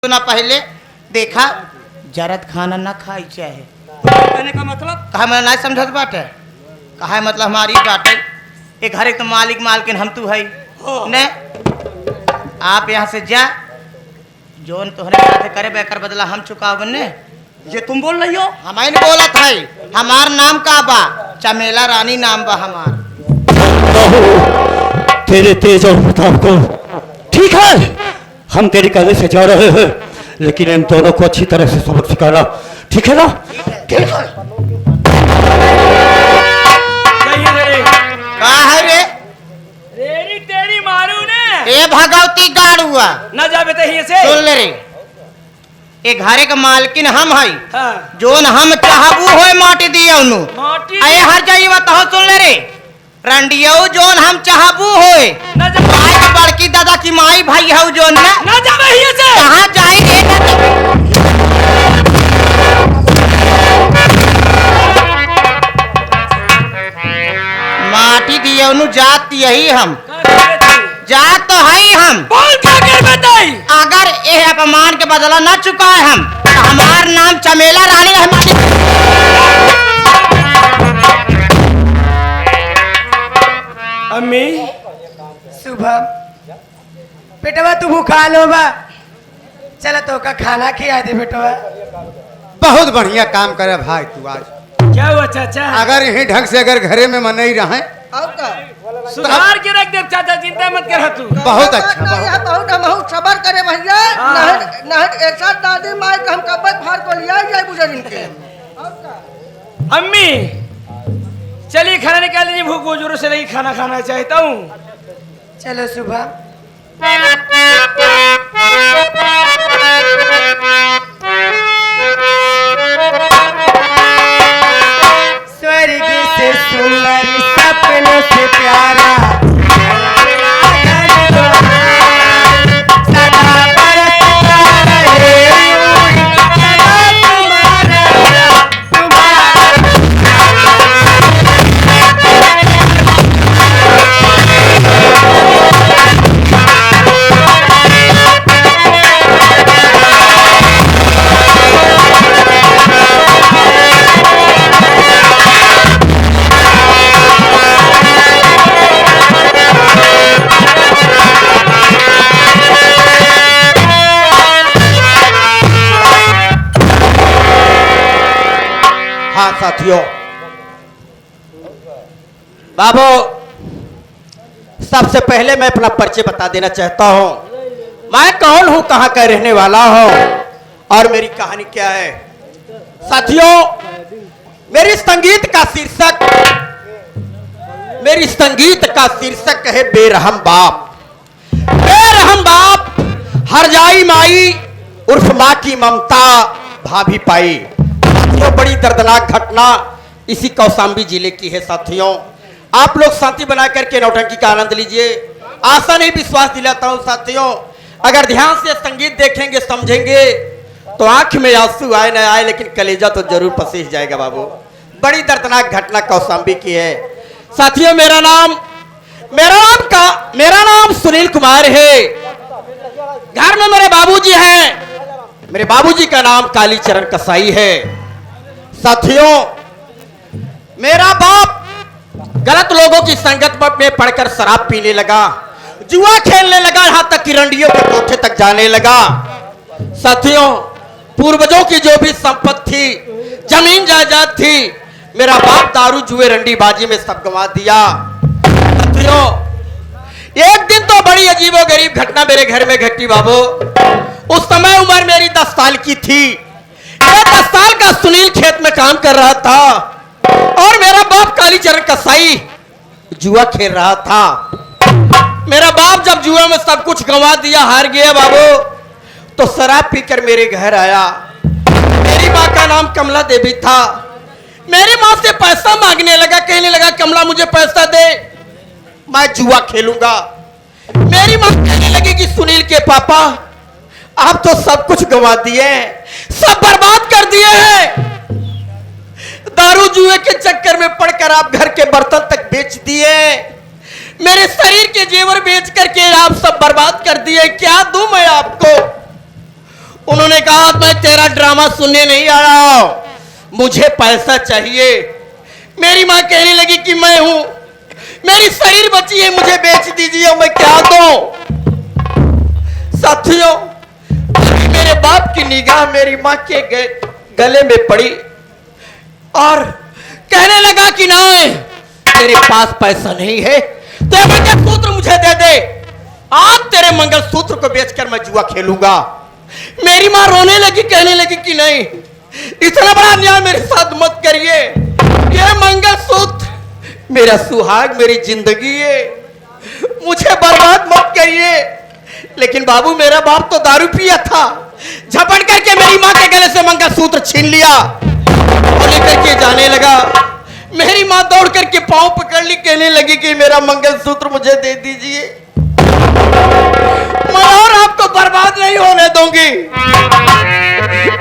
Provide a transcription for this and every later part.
ना पहले देखा जरत खाना ना खाई चाहे कहने का मतलब कहा मैं नहीं समझत बाटे कहा मतलब हमारी बाटे ये घर एक तो मालिक मालकिन हम तू है ने आप यहाँ से जा जोन तोहरे साथे करे बेकर बदला हम चुकाव ने ये तुम बोल रही हो? हमारे ने बोला था हमार नाम का बा चमेला रानी नाम बा हमार। तेरे तेज और प्रताप को ठीक है, हम तेरी कदर से जा रहे हैं, लेकिन इन दोनों को अच्छी तरह से सबक सिखाना, ठीक है ना? ठीक है। कहा है रे रेरी तेरी मारू ने ए भगवती गाड़ुआ ना जाबे ते से सुन ले रे ए घरे का मालकिन हम है हाँ। जोन हम चाहबू होए माटी दिया उनु माटी अये हर जाई बताओ सुन ले रे रंडियो जोन हम चाहबू होए ना जा भाई का बड़की दादा की माई भाई है जोन ना जाबे से कहां जाई रे माटी दिया उनु जात यही हम जात तो है हम बोल क्या कर बताई अगर ये अपमान के बदला न चुकाए हम तो हमार नाम चमेला रानी रहमानी। अम्मी सुबह बेटवा तू भूखा लो बा चल तो का खाना खिया दे बेटवा। बहुत बढ़िया काम करे भाई तू आज। क्या हुआ चाचा? अगर यही ढंग से अगर घरे में मन नहीं रहे सुधार के रख दे चाचा, चिंता मत कर तू। बहुत अच्छा बहुत। बहुत हम सबर करे भैया हाँ। नहीं एक साथ दादी माँ के हम कब फाड़ को लिया जाए बुजुर्ग के। अम्मी चलिए खाना निकाल लीजिए, भूख बहुत जोरों से लगी, खाना खाना चाहता हूँ। चलो सुबह स्वर्ग से सुंदर सपनों से प्यारा सदा बरसता रहे सदा हाँ साथियों, बाबू सबसे पहले मैं अपना परिचय बता देना चाहता हूँ। मैं कौन हूँ, कहाँ का रहने वाला हूँ और मेरी कहानी क्या है। साथियों मेरी संगीत का शीर्षक है बेरहम बाप। बेरहम बाप हरजाई माई उर्फ माँ की ममता भाभी पाई। साथियों बड़ी दर्दनाक घटना इसी कौशाम्बी जिले की है। साथियों आप लोग शांति बना करके नौटंकी का आनंद लीजिए। आशा नहीं विश्वास दिलाता हूं साथियों, अगर ध्यान से संगीत देखेंगे समझेंगे तो आंख में आंसू आए न आए लेकिन कलेजा तो जरूर पसीज जाएगा बाबू। बड़ी दर्दनाक घटना कौशाम्बी की है। साथियों मेरा नाम सुनील कुमार है। घर में मेरे बाबूजी हैं। मेरे बाबूजी का नाम कालीचरण कसाई है। साथियों मेरा बाप गलत लोगों की संगत में पड़कर शराब पीने लगा, जुआ खेलने लगा, यहां तक कि रंडियों के कोठे तक जाने लगा। साथियों पूर्वजों की जो भी संपत्ति थी, जमीन जायदाद थी, मेरा बाप दारू जुए रंडीबाजी में सब गंवा दिया। साथियों एक दिन तो बड़ी अजीबोगरीब घटना मेरे घर में घटी बाबू। उस समय उम्र मेरी 10 साल की थी। 10 साल का सुनील खेत में काम कर रहा था और मेरा बाप कालीचरण कसाई जुआ खेल रहा था। मेरा बाप जब जुआ में सब कुछ गंवा दिया, हार गया बाबू, तो शराब पीकर मेरे घर आया। मेरी माँ का नाम कमला देवी था। मेरी माँ से पैसा मांगने लगा, कहने लगा कमला मुझे पैसा दे, मैं जुआ खेलूंगा। मेरी माँ कहने लगी कि सुनील के पापा आप तो सब कुछ गंवा दिए, सब बर्बाद कर दिए हैं। दारू जुए के चक्कर में पड़कर आप घर के बर्तन तक बेच दिए, मेरे शरीर के जेवर बेच करके आप सब बर्बाद कर दिए, क्या दूं मैं आपको। उन्होंने कहा मैं तेरा ड्रामा सुनने नहीं आया हूं, मुझे पैसा चाहिए। मेरी मां कहने लगी कि मैं हूं, मेरी शरीर बची है, मुझे बेच दीजिए, मैं क्या दूं। साथियों, मेरे बाप की निगाह मेरी मां के गले में पड़ी और कहने लगा कि नहीं, तेरे पास पैसा नहीं है तो ये मंगलसूत्र मुझे दे दे, आज तेरे मंगलसूत्र को बेचकर मैं जुआ खेलूंगा। मेरी मां रोने लगी, कहने लगी कि नहीं, इतना बड़ा अन्याय मेरे साथ मत करिए, ये मंगलसूत्र मेरा सुहाग, मेरी जिंदगी है, मुझे बर्बाद मत करिए। लेकिन बाबू, मेरा बाप तो दारू पिया था, झपट करके मेरी मां के गले से मंगलसूत्र छीन लिया और लेकर के जाने लगा। मेरी मां दौड़ करके पांव पकड़ ली, कहने लगी कि मेरा मंगलसूत्र मुझे दे दीजिए, मैं और आपको बर्बाद नहीं होने दूंगी।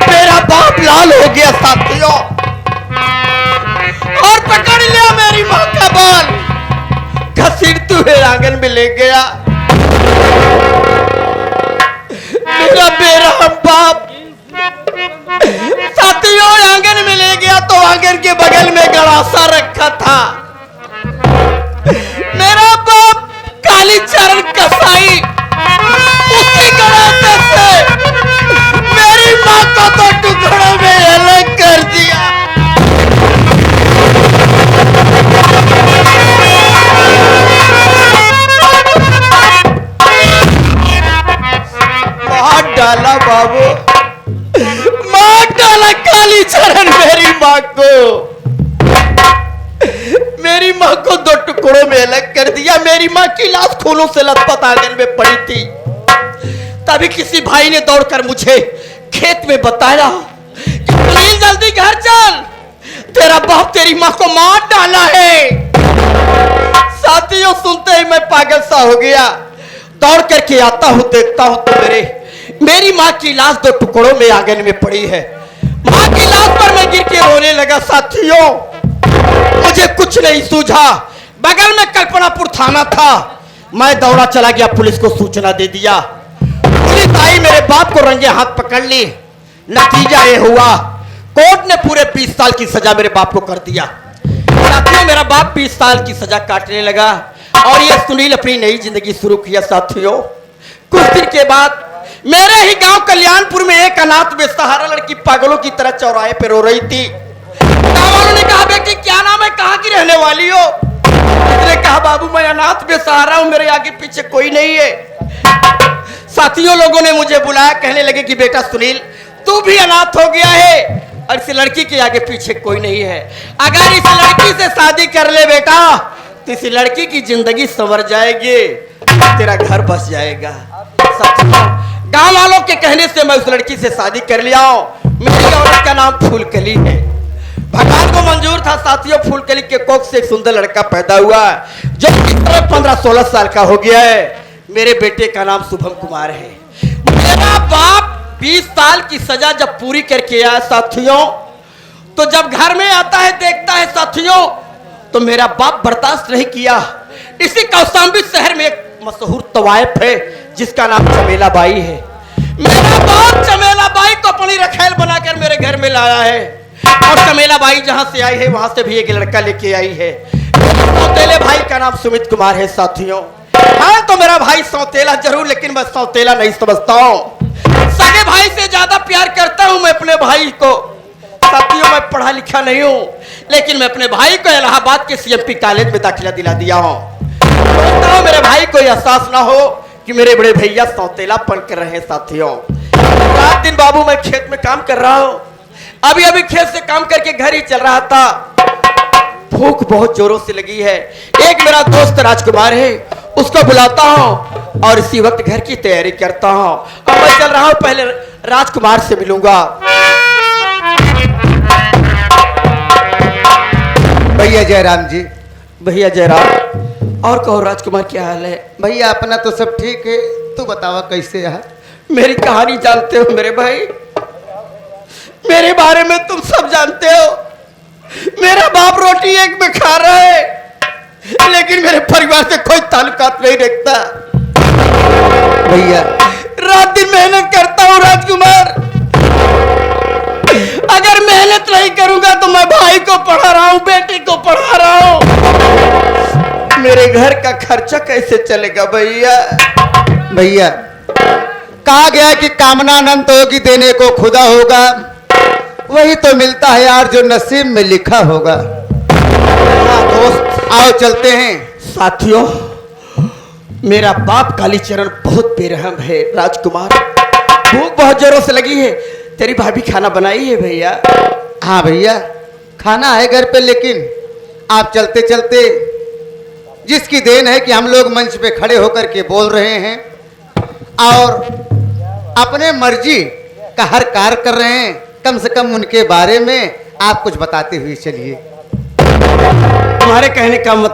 मेरा बाप लाल हो गया साथियों और पकड़ लिया मेरी मां का बाल, घसीटते हुए आंगन में ले गया। मेरा बेरहम बाप साथियों आंगन में ले गया तो आंगन के बगल में गड़ासा रखा था। मेरा बाप कालीचरण कसाई उसी गड़ासे से मेरी मां को तो टुकड़ों में अलग कर दिया। मार डाला बाबू, मार डाला कालीचरण मेरी मां को, मेरी मां को दो टुकड़ों में अलग कर दिया। मेरी मां की लाश खूनों से लथपथ आंगन में पड़ी थी। तभी किसी भाई ने दौड़कर मुझे खेत में बताया कि सुनील जल्दी घर चल, तेरा बाप तेरी मां को मार डाला है। साथियों, सुनते ही मैं पागल सा हो गया। दौड़ करके आता हूं, देखता हूं तो मेरी मां की लाश दो टुकड़ों में आंगन में पड़ी है। मां की लाश पर मैं गिर के रोने लगा। साथियों, मुझे कुछ नहीं सूझा, बगल में कल्पनापुर थाना था, मैं दौड़ा चला गया, पुलिस को सूचना दे दिया। पुलिस आई, मेरे बाप को रंगे हाथ पकड़ ली। नतीजा ये हुआ, कोर्ट ने पूरे 20 साल की सजा मेरे बाप को कर दिया। साथियों, मेरा बाप 20 साल की सजा काटने लगा और ये सुनील अपनी नई जिंदगी शुरू किया। साथियों, कुछ दिन के बाद मेरे ही गांव कल्याणपुर में एक अनाथ बेसहारा लड़की पागलों की तरह चौराहे पे रो रही थी। गांव वालों ने कहा, बेटी क्या नाम है, कहाँ की रहने वाली हो? उसने कहा, बाबू मैं अनाथ बेसहारा हूं, मेरे आगे पीछे कोई नहीं है। साथियों, लोगों ने मुझे बुलाया, कहने लगे कि बेटा सुनील तू भी अनाथ हो गया है और इस लड़की के आगे पीछे कोई नहीं है, अगर इस लड़की से शादी कर ले बेटा तो इस लड़की की जिंदगी संवर जाएगी, तेरा घर बस जाएगा। साथियों, गांव वालों के कहने से मैं उस लड़की से शादी कर लिया हूं। मेरी औरत का नाम फूलकली है। भगवान को मंजूर था साथियों, फूलकली के कोख से एक सुंदर लड़का पैदा हुआ जो 15-16 साल का हो गया है। मेरे बेटे का नाम शुभम कुमार है। मेरा बाप 20 साल की सजा जब पूरी करके आया साथियों, तो जब घर में आता है देखता है साथियों, तो मेरा बाप बर्दाश्त नहीं किया। इसी कौशाम्बी शहर में एक मशहूर तवायफ है जिसका नाम चमेला बाई है। मेरा बाप चमेला बाई को अपनी रखेल बनाकर मेरे घर में लाया है और चमेला बाई जहां से आई है वहां से भी एक लड़का लेके आई है। सौतेले भाई का नाम सुमित कुमार है। साथियों, हाँ तो मेरा भाई सौतेला जरूर, लेकिन मैं सौतेला नहीं समझता हूँ, सगे भाई से ज्यादा प्यार करता हूं मैं अपने भाई को। साथियों, मैं पढ़ा लिखा नहीं हूं, लेकिन मैं अपने भाई को इलाहाबाद के सीएमपी कॉलेज में दाखिला दिला दिया हूं। सोचता हूं मेरे भाई को एहसास ना हो कि मेरे बड़े भैया सौतेलापन कर रहे हैं। साथियों, रात दिन बाबू मैं खेत में काम कर रहा हूं, अभी अभी खेत से काम करके घर ही चल रहा था, भूख बहुत जोरों से लगी है। एक मेरा दोस्त राजकुमार है, उसको बुलाता हूं और इसी वक्त घर की तैयारी करता हूं। अब मैं चल रहा हूं, पहले राजकुमार से मिलूंगा। भैया जयराम जी। भैया जयराम, और कहो राजकुमार क्या हाल है? भैया अपना तो सब ठीक है, तू बतावा कैसे है? मेरी कहानी जानते हो मेरे भाई, मेरे बारे में तुम सब जानते हो। मेरा बाप रोटी एक में खा रहा है, लेकिन मेरे परिवार से कोई ताल्लुकात नहीं रखता। भैया रात दिन मेहनत करता हूँ राजकुमार। अगर मेहनत नहीं करूंगा तो मैं भाई को पढ़ा रहा हूँ, बेटी को पढ़ा रहा हूँ, मेरे घर का खर्चा कैसे चलेगा भैया? भैया कहा गया कि कामना अनंत होगी, देने को खुदा होगा। वही तो मिलता है यार जो नसीब में लिखा होगा। हाँ दोस्त, आओ चलते हैं। साथियों, मेरा बाप कालीचरण बहुत बेरहम है राजकुमार। भूख बहुत जोरों से लगी है, तेरी भाभी खाना बनाई है भैया? हाँ भैया, खाना है घर पे, लेकिन आप चलते चलते जिसकी देन है कि हम लोग मंच पे खड़े होकर के बोल रहे हैं और अपने मर्जी का हर कार्य कर रहे हैं, कम से कम उनके बारे में आप कुछ बताते हुए चलिए। तुम्हारे कहने का मतलब